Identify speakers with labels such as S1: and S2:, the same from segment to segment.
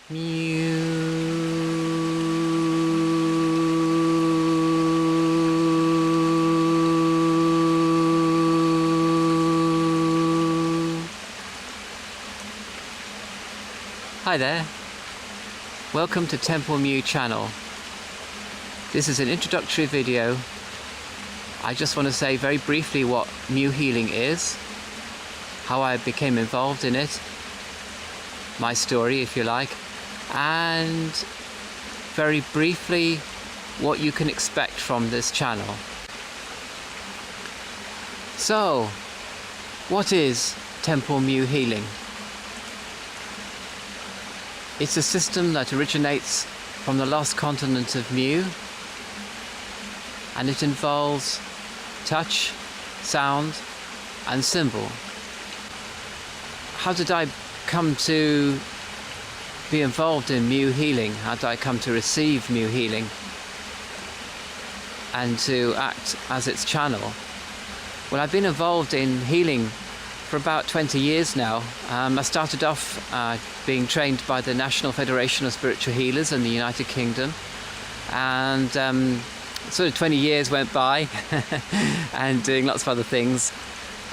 S1: Hi there, welcome to Temple Mew channel. This is an introductory video. I just want to say very briefly what Mew healing is, how I became involved in it, my story if you like, and very briefly what you can expect from this channel. So, what is Temple Mew healing? It's a system that originates from the lost continent of Mew, and it involves touch, sound and symbol. How did I come to be involved in Mew healing? How did I come to receive Mew healing and to act as its channel? Well, I've been involved in healing for about 20 years now. I started off being trained by the National Federation of Spiritual Healers in the United Kingdom, and sort of 20 years went by and doing lots of other things,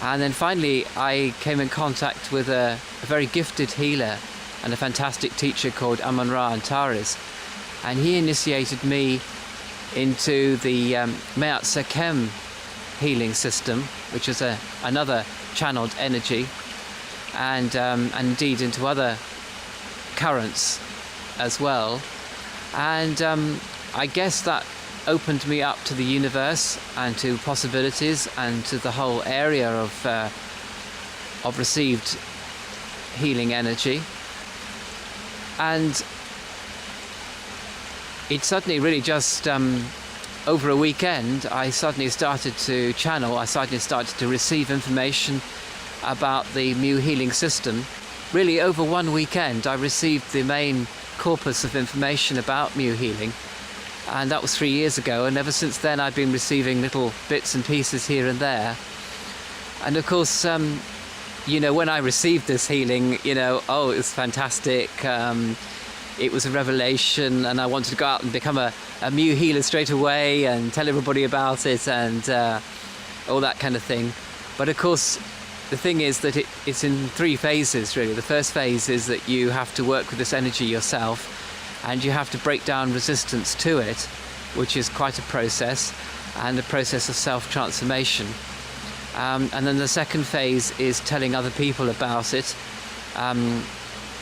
S1: and then finally I came in contact with a very gifted healer and a fantastic teacher called Amun-Ra Antares, and he initiated me into the Ma'at Sekem healing system, which is another channeled energy, and indeed into other currents as well. And I guess that opened me up to the universe and to possibilities and to the whole area of received healing energy. And it suddenly really just over a weekend, I suddenly started to channel, I suddenly started to receive information about the Mew healing system. Really over one weekend I received the main corpus of information about Mew healing, and that was 3 years ago, and ever since then I've been receiving little bits and pieces here and there. And of course, you know, when I received this healing, you know, oh, it was fantastic. It was a revelation, and I wanted to go out and become a Mew healer straight away and tell everybody about it and all that kind of thing. But of course, the thing is that it's in 3 phases really. The first phase is that you have to work with this energy yourself, and you have to break down resistance to it, which is quite a process, and a process of self-transformation. And then the second phase is telling other people about it.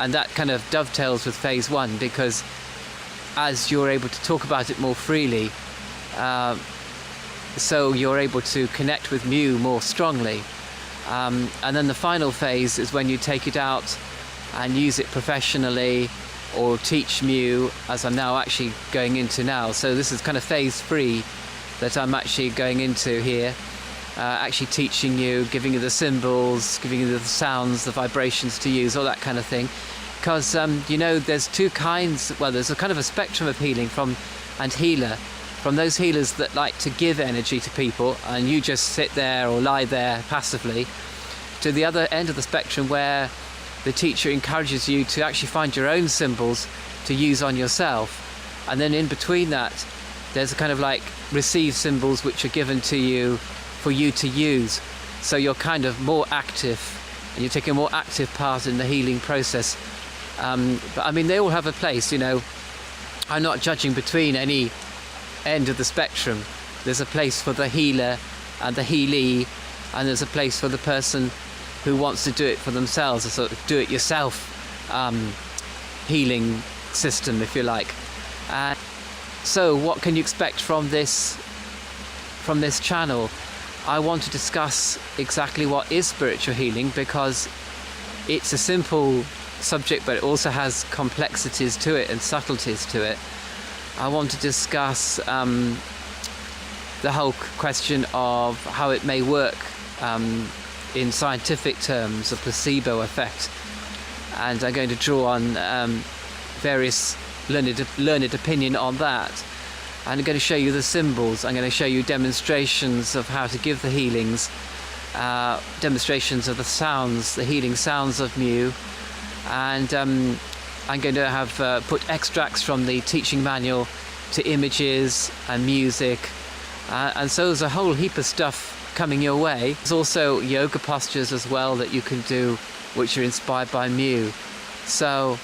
S1: And that kind of dovetails with phase 1, because as you're able to talk about it more freely, so you're able to connect with Mew more strongly. And then the final phase is when you take it out and use it professionally, or teach Mew, as I'm now actually going into now. So this is kind of phase 3 that I'm actually going into here, actually teaching you, giving you the symbols, giving you the sounds, the vibrations to use, all that kind of thing. Because you know, there's 2 kinds, well, there's a kind of a spectrum of healing and healer, from those healers that like to give energy to people and you just sit there or lie there passively, to the other end of the spectrum where the teacher encourages you to actually find your own symbols to use on yourself. And then in between that, there's a kind of like receive symbols which are given to you for you to use. So you're kind of more active, and you're taking a more active part in the healing process. But I mean, they all have a place, you know. I'm not judging between any end of the spectrum. There's a place for the healer and the healee, and there's a place for the person who wants to do it for themselves, a sort of do-it-yourself healing system, if you like. So what can you expect from this channel? I want to discuss exactly what is spiritual healing, because it's a simple subject, but it also has complexities to it and subtleties to it. I want to discuss the whole question of how it may work in scientific terms, a placebo effect, and I'm going to draw on various learned opinion on that. I'm going to show you the symbols. I'm going to show you demonstrations of how to give the healings, demonstrations of the sounds, the healing sounds of Mew, and I'm going to have put extracts from the teaching manual to images and music, and so there's a whole heap of stuff coming your way. There's also yoga postures as well that you can do, which are inspired by Mew. So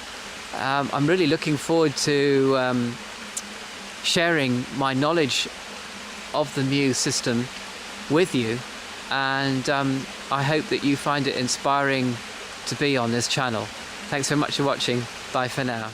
S1: I'm really looking forward to sharing my knowledge of the Mew system with you, and I hope that you find it inspiring to be on this channel. Thanks so much for watching. Bye for now.